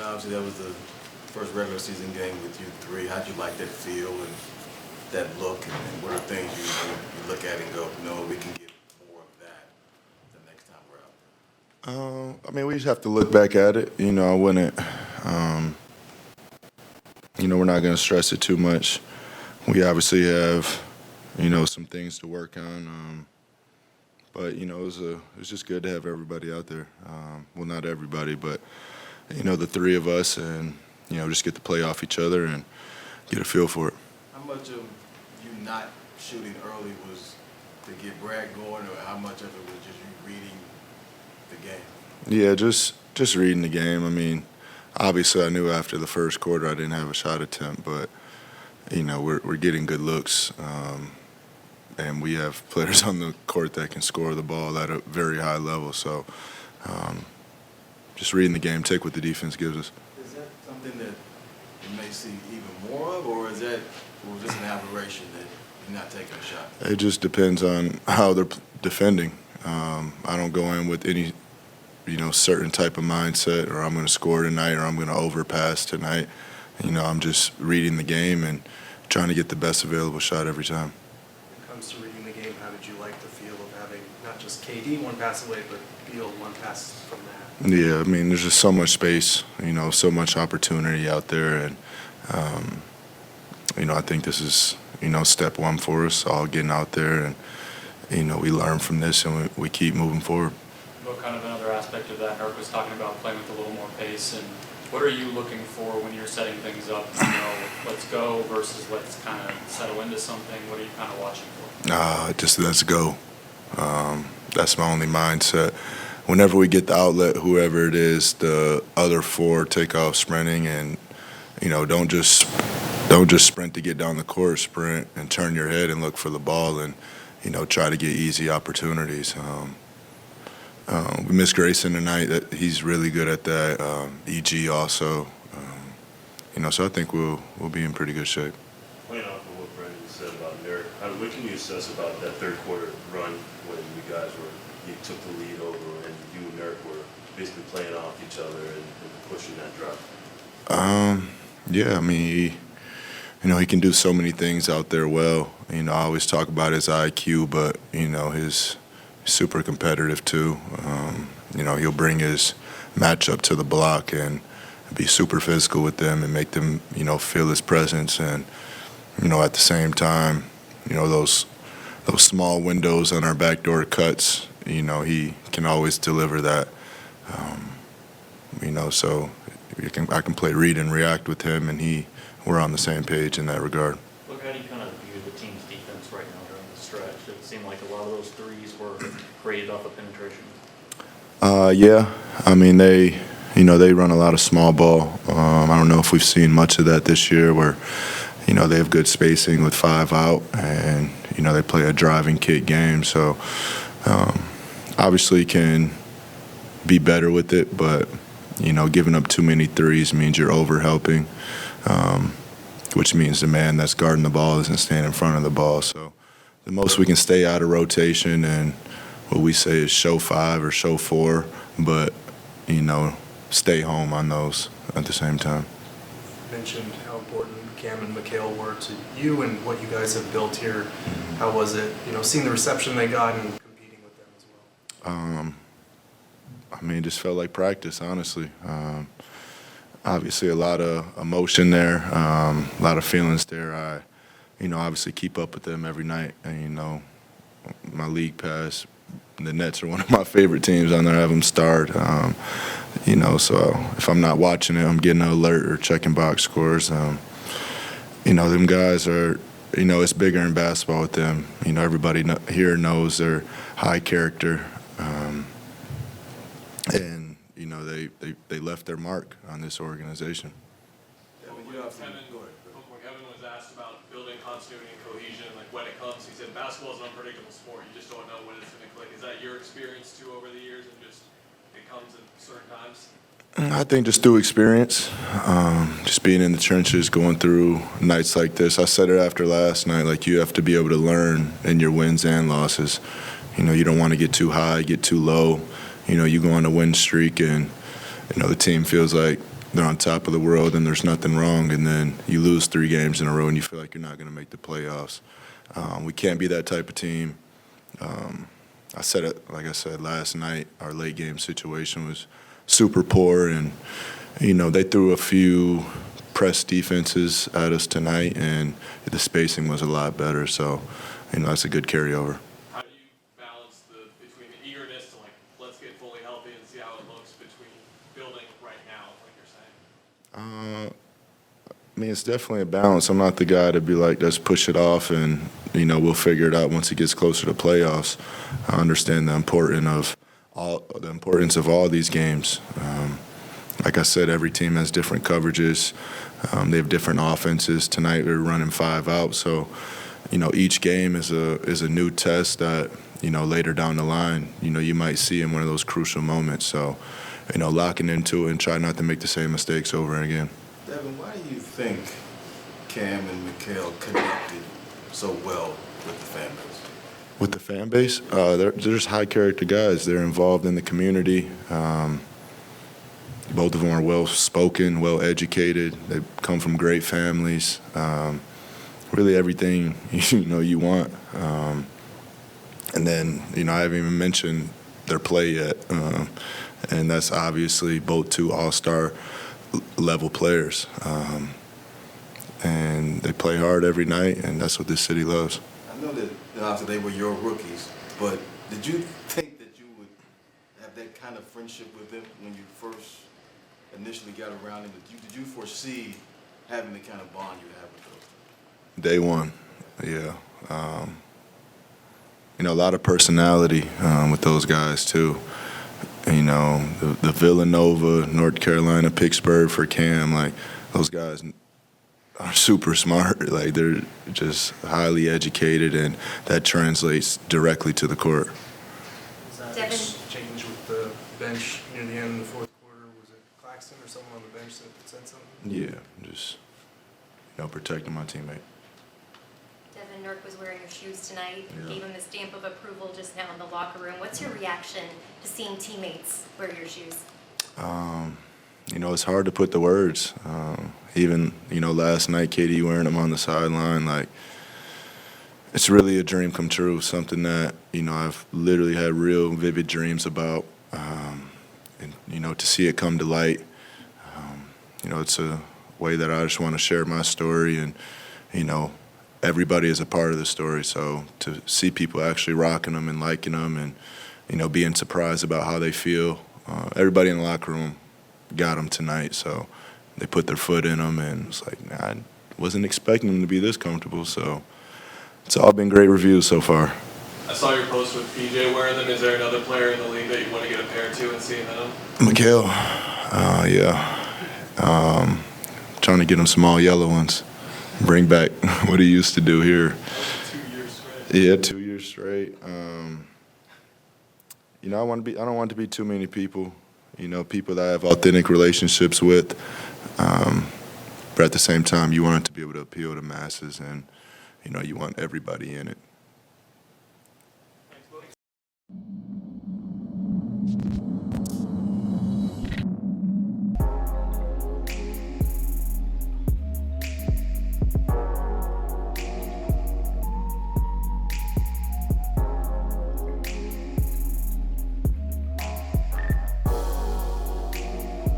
obviously that was the first regular season game with you three. How'd you like that feel and that look, and what are things you look at and go, no, we can get more of that the next time we're out there? I mean, we just have to look back at it. I wouldn't. We're not going to stress it too much. We obviously have, some things to work on. But it was just good to have everybody out there. Well, not everybody, but the three of us, and just get to play off each other and get a feel for it. How much of you not shooting early was to get Brad going, or how much of it was just you reading the game? Yeah, just reading the game. I mean, obviously I knew after the first quarter I didn't have a shot attempt, but we're getting good looks, and we have players on the court that can score the ball at a very high level. So just reading the game, take what the defense gives us. Is that something that you may see even more of, or was this an aberration that you're not taking a shot? It just depends on how they're defending. I don't go in with any certain type of mindset, or I'm going to score tonight, or I'm going to overpass tonight. I'm just reading the game and trying to get the best available shot every time. When it comes to reading the game, how did you like the feel of having not just KD one pass away, but Beal one pass from that? Yeah, I mean, there's just so much space, so much opportunity out there, and I think this is step one for us, all getting out there, and we learn from this and we keep moving forward. What kind of another aspect of that, Nurk was talking about playing with a little more pace, and what are you looking for when you're setting things up? Let's go versus let's kind of settle into something. What are you kind of watching for? Just let's go. That's my only mindset. Whenever we get the outlet, whoever it is, the other four take off sprinting, and don't just sprint to get down the court. Sprint and turn your head and look for the ball, and try to get easy opportunities. We missed Grayson tonight. That he's really good at that. EG also. So I think we'll be in pretty good shape. Playing off of what Brendan said about Nurk, what can you assess about that third quarter run when you took the lead over and you and Nurk were basically playing off each other and pushing that drive? Yeah, I mean, he can do so many things out there well. I always talk about his IQ, but his super competitive too. He'll bring his matchup to the block and be super physical with them and make them, feel his presence. And, at the same time, those small windows on our backdoor cuts, he can always deliver that. So I can play read and react with him, and we're on the same page in that regard. Look, how do you kind of view the team's defense right now during the stretch? It seemed like a lot of those threes were created off of penetration. Yeah, I mean they run a lot of small ball. I don't know if we've seen much of that this year, where they have good spacing with 5 out, and they play a driving kick game. So obviously can be better with it, but giving up too many threes means you're over helping, which means the man that's guarding the ball isn't staying in front of the ball. So the most we can stay out of rotation, and what we say is show 5 or show 4, but stay home on those at the same time. You mentioned how important Cam and Mikal were to you and what you guys have built here. How was it, seeing the reception they got and competing with them as well? I mean, it just felt like practice, honestly. Obviously, a lot of emotion there, a lot of feelings there. I, obviously keep up with them every night. And, my league pass, the Nets are one of my favorite teams on there. I have them starred. So if I'm not watching it, I'm getting an alert or checking box scores. Them guys are, it's bigger in basketball with them. Everybody here knows they're high character. And they left their mark on this organization. Devin was asked about building continuity and cohesion, like when it comes. He said basketball is an unpredictable sport. You just don't know when it's going to click. Is that your experience too over the years, and just it comes at certain times? I think just through experience, just being in the trenches, going through nights like this. I said it after last night, like you have to be able to learn in your wins and losses. You don't want to get too high, get too low. You go on a win streak, and the team feels like they're on top of the world and there's nothing wrong, and then you lose 3 games in a row and you feel like you're not going to make the playoffs. We can't be that type of team. I said it, like I said last night, our late game situation was super poor, and they threw a few press defenses at us tonight, and the spacing was a lot better. So, that's a good carryover. How do you balance between the eagerness to let's get fully healthy and see how it looks between building right now, like you're saying? It's definitely a balance. I'm not the guy to be like, let's push it off and, we'll figure it out once it gets closer to playoffs. I understand the importance of all these games. Like I said, every team has different coverages. They have different offenses. Tonight we're running 5 out, so each game is a new test that later down the line you might see in one of those crucial moments. So locking into it and try not to make the same mistakes over and again. Devin, why do you think Cam and Mikal connected so well with the fan base? With the fan base, they're just high character guys. They're involved in the community. Both of them are well spoken, well educated. They come from great families. Really everything you want. And then I haven't even mentioned their play yet, and that's obviously both 2 all-star level players. And they play hard every night, and that's what this city loves. I know that obviously they were your rookies, but did you think that you would have that kind of friendship with them when you first initially got around them? Did you foresee having the kind of bond you have with those? Day one, yeah. A lot of personality with those guys too. The Villanova, North Carolina, Pittsburgh for Cam, those guys are super smart. They're just highly educated, and that translates directly to the court. Was that Devin. exchange with the bench near the end of the 4th quarter? Was it Claxton or someone on the bench that said something? Yeah, just protecting my teammate. Devin, Nurk was wearing your shoes tonight. Yeah. Gave him the stamp of approval just now in the locker room. What's your reaction to seeing teammates wear your shoes? It's hard to put the words. Even, last night, KD wearing them on the sideline, it's really a dream come true, something that, I've literally had real vivid dreams about. And, to see it come to light, it's a way that I just want to share my story, and, everybody is a part of the story. So to see people actually rocking them and liking them and, being surprised about how they feel, everybody in the locker room got them tonight. So they put their foot in them, and it's I wasn't expecting them to be this comfortable. So it's all been great reviews so far. I saw your post with PJ wearing them. Is there another player in the league that you want to get a pair to and seeing them? Mikal, yeah. Trying to get him some all yellow ones. Bring back what he used to do here. 2 years straight. Yeah, 2 years straight. I don't want it to be too many people. People that I have authentic relationships with. But at the same time, you want it to be able to appeal to masses, and you want everybody in it. Thanks, buddy.